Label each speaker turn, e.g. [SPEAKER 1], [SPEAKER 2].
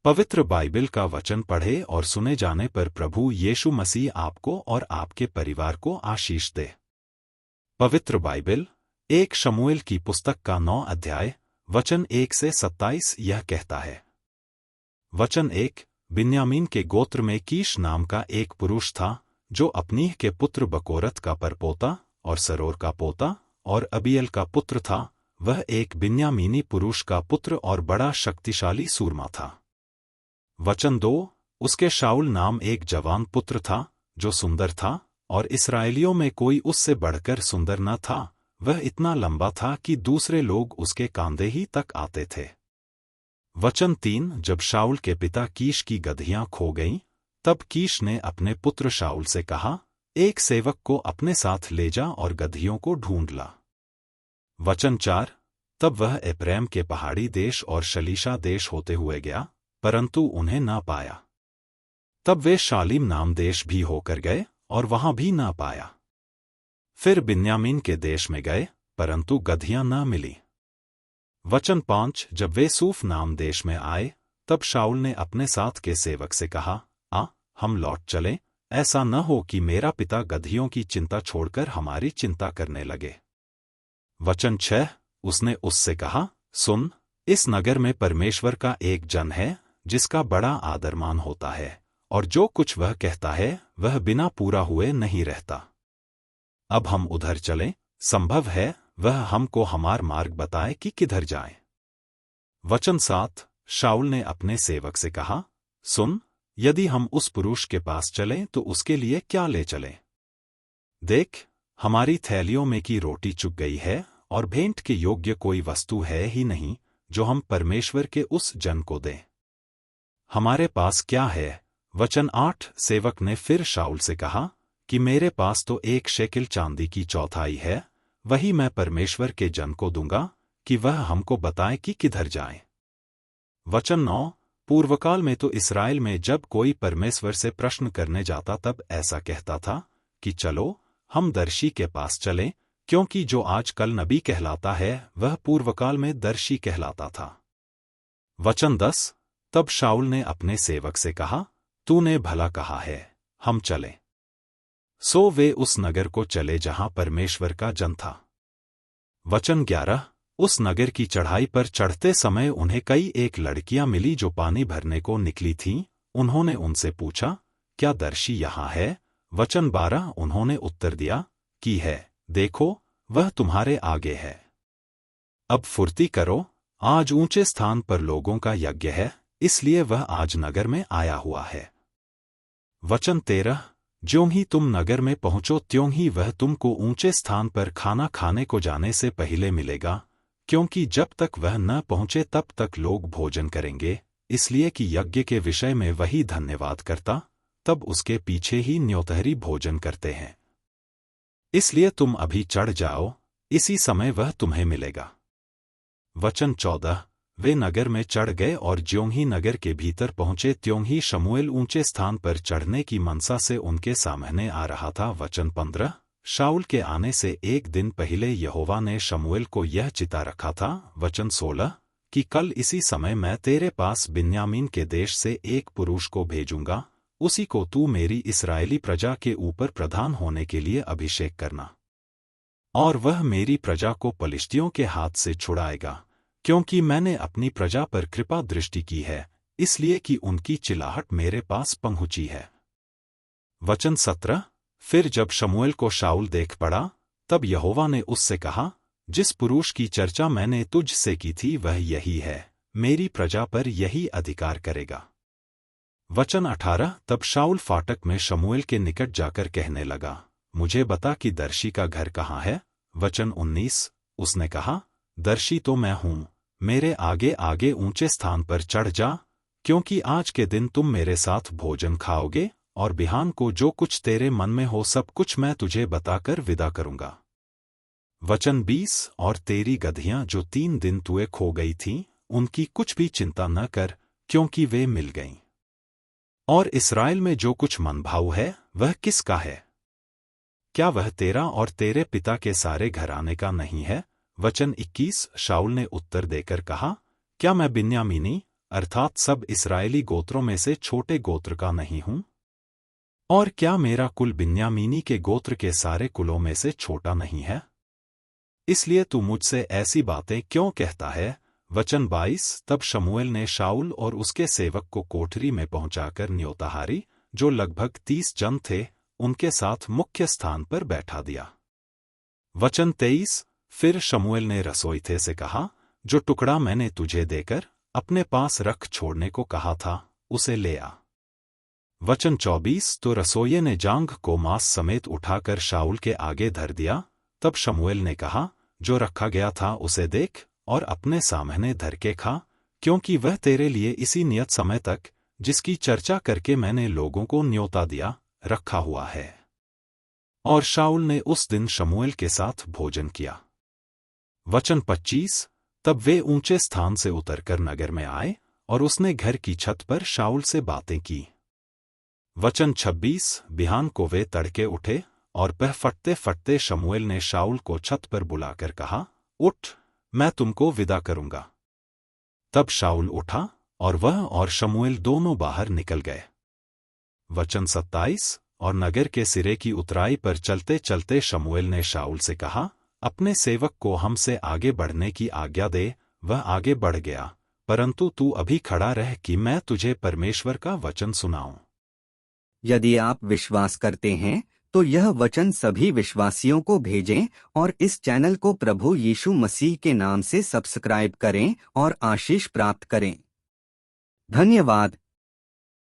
[SPEAKER 1] पवित्र बाइबल का वचन पढ़े और सुने जाने पर प्रभु यीशु मसीह आपको और आपके परिवार को आशीष दे। पवित्र बाइबल 1 शमूएल की पुस्तक का 9 अध्याय वचन 1 से 27 यह कहता है। वचन 1। बिन्यामीन के गोत्र में कीश नाम का एक पुरुष था जो अपनीह के पुत्र बकोरत का परपोता और सरोर का पोता और अबीएल का पुत्र था। वह एक बिन्यामीनी पुरुष का पुत्र और बड़ा शक्तिशाली सूरमा था। वचन 2। उसके शाऊल नाम एक जवान पुत्र था जो सुंदर था और इस्राएलियों में कोई उससे बढ़कर सुंदर न था। वह इतना लंबा था कि दूसरे लोग उसके कांधे ही तक आते थे। वचन 3। जब शाऊल के पिता कीश की गदहियां खो गईं, तब कीश ने अपने पुत्र शाऊल से कहा, एक सेवक को अपने साथ ले जा और गदहियों को ढूंढ ला। वचन 4। तब वह एप्रैम के पहाड़ी देश और शलीशा देश होते हुए गया, परंतु उन्हें ना पाया। तब वे शालीम नाम देश भी होकर गए और वहां भी ना पाया। फिर बिन्यामीन के देश में गए, परंतु गदहियां ना मिली। वचन 5। जब वे सूफ नाम देश में आए, तब शाऊल ने अपने साथ के सेवक से कहा, हम लौट चलें, ऐसा न हो कि मेरा पिता गदहियों की चिंता छोड़कर हमारी चिंता करने लगे। वचन 6। उसने उससे कहा, सुन, इस नगर में परमेश्वर का एक जन है जिसका बड़ा आदरमान होता है, और जो कुछ वह कहता है वह बिना पूरा हुए नहीं रहता। अब हम उधर चलें, संभव है वह हमको हमार मार्ग बताए कि किधर जाएं। वचन 7। शाऊल ने अपने सेवक से कहा, सुन, यदि हम उस पुरुष के पास चलें तो उसके लिए क्या ले चलें? देख, हमारी थैलियों में की रोटी चुक गई है और भेंट के योग्य कोई वस्तु है ही नहीं जो हम परमेश्वर के उस जन को दें। हमारे पास क्या है? वचन 8। सेवक ने फिर शाऊल से कहा कि मेरे पास तो 1 शेकिल चांदी की चौथाई है, वही मैं परमेश्वर के जन को दूंगा कि वह हमको बताए कि किधर जाएं। वचन 9। पूर्वकाल में तो इस्राएल में जब कोई परमेश्वर से प्रश्न करने जाता तब ऐसा कहता था कि चलो हम दर्शी के पास चलें, क्योंकि जो आजकल नबी कहलाता है वह पूर्वकाल में दर्शी कहलाता था। वचन 10। तब शाऊल ने अपने सेवक से कहा, तूने भला कहा है, हम चलें। सो वे उस नगर को चले जहां परमेश्वर का जन था। वचन 11। उस नगर की चढ़ाई पर चढ़ते समय उन्हें कई एक लड़कियां मिली जो पानी भरने को निकली थीं। उन्होंने उनसे पूछा, क्या दर्शी यहाँ है? वचन 12। उन्होंने उत्तर दिया कि है, देखो वह तुम्हारे आगे है। अब फुर्ती करो, आज ऊंचे स्थान पर लोगों का यज्ञ है, इसलिए वह आज नगर में आया हुआ है। वचन 13। ज्यों ही तुम नगर में पहुंचो त्यों ही वह तुमको ऊंचे स्थान पर खाना खाने को जाने से पहले मिलेगा, क्योंकि जब तक वह न पहुंचे तब तक लोग भोजन करेंगे, इसलिए कि यज्ञ के विषय में वही धन्यवाद करता, तब उसके पीछे ही न्योतहरी भोजन करते हैं। इसलिए तुम अभी चढ़ जाओ, इसी समय वह तुम्हें मिलेगा। वचन 14। वे नगर में चढ़ गए और ज्यों ही नगर के भीतर पहुंचे त्यों ही शमूएल ऊंचे स्थान पर चढ़ने की मनसा से उनके सामने आ रहा था। वचन 15। शाऊल के आने से एक दिन पहले यहोवा ने शमूएल को यह चिता रखा था। वचन 16। कि कल इसी समय मैं तेरे पास बिन्यामीन के देश से एक पुरुष को भेजूंगा, उसी को तू मेरी इस्राएली प्रजा के ऊपर प्रधान होने के लिए अभिषेक करना, और वह मेरी प्रजा को पलिश्तियों के हाथ से छुड़ाएगा, क्योंकि मैंने अपनी प्रजा पर कृपा दृष्टि की है, इसलिए कि उनकी चिल्लाहट मेरे पास पहुंची है। वचन 17। फिर जब शमूएल को शाऊल देख पड़ा, तब यहोवा ने उससे कहा, जिस पुरुष की चर्चा मैंने तुझ से की थी वह यही है, मेरी प्रजा पर यही अधिकार करेगा। वचन 18। तब शाऊल फाटक में शमूएल के निकट जाकर कहने लगा, मुझे बता कि दर्शी का घर कहाँ है? वचन 19। उसने कहा, दर्शी तो मैं हूं, मेरे आगे आगे ऊंचे स्थान पर चढ़ जा, क्योंकि आज के दिन तुम मेरे साथ भोजन खाओगे, और बिहान को जो कुछ तेरे मन में हो सब कुछ मैं तुझे बताकर विदा करूंगा। वचन 20। और तेरी गदहियां जो 3 दिन तुए खो गई थीं, उनकी कुछ भी चिंता न कर, क्योंकि वे मिल गईं। और इस्राएल में जो कुछ मनभाऊ है वह किसका है? क्या वह तेरा और तेरे पिता के सारे घराने का नहीं है? वचन 21। शाऊल ने उत्तर देकर कहा, क्या मैं बिन्यामीनी अर्थात सब इस्राएली गोत्रों में से छोटे गोत्र का नहीं हूं? और क्या मेरा कुल बिन्यामीनी के गोत्र के सारे कुलों में से छोटा नहीं है? इसलिए तू मुझसे ऐसी बातें क्यों कहता है? वचन 22। तब शमूएल ने शाऊल और उसके सेवक को कोठरी में पहुंचाकर न्योताहारी, जो लगभग 30 जन थे, उनके साथ मुख्य स्थान पर बैठा दिया। वचन 23। फिर शमूएल ने रसोइये से कहा, जो टुकड़ा मैंने तुझे देकर अपने पास रख छोड़ने को कहा था, उसे ले आ। वचन 24। तो रसोइये ने जांघ को मांस समेत उठाकर शाऊल के आगे धर दिया। तब शमूएल ने कहा, जो रखा गया था उसे देख और अपने सामने धर के खा, क्योंकि वह तेरे लिए इसी नियत समय तक, जिसकी चर्चा करके मैंने लोगों को न्योता दिया, रखा हुआ है। और शाऊल ने उस दिन शमूएल के साथ भोजन किया। वचन 25। तब वे ऊंचे स्थान से उतरकर नगर में आए और उसने घर की छत पर शाऊल से बातें की। वचन 26। बिहान को वे तड़के उठे और पह फटते फटते शमूएल ने शाऊल को छत पर बुलाकर कहा, उठ, मैं तुमको विदा करूंगा। तब शाऊल उठा और वह और शमूएल दोनों बाहर निकल गए। वचन 27। और नगर के सिरे की उतराई पर चलते चलते शमूएल ने शाऊल से कहा, अपने सेवक को हमसे आगे बढ़ने की आज्ञा दे। वह आगे बढ़ गया, परंतु तू अभी खड़ा रह कि मैं तुझे परमेश्वर का वचन सुनाऊं।
[SPEAKER 2] यदि आप विश्वास करते हैं तो यह वचन सभी विश्वासियों को भेजें और इस चैनल को प्रभु यीशु मसीह के नाम से सब्सक्राइब करें और आशीष प्राप्त करें। धन्यवाद।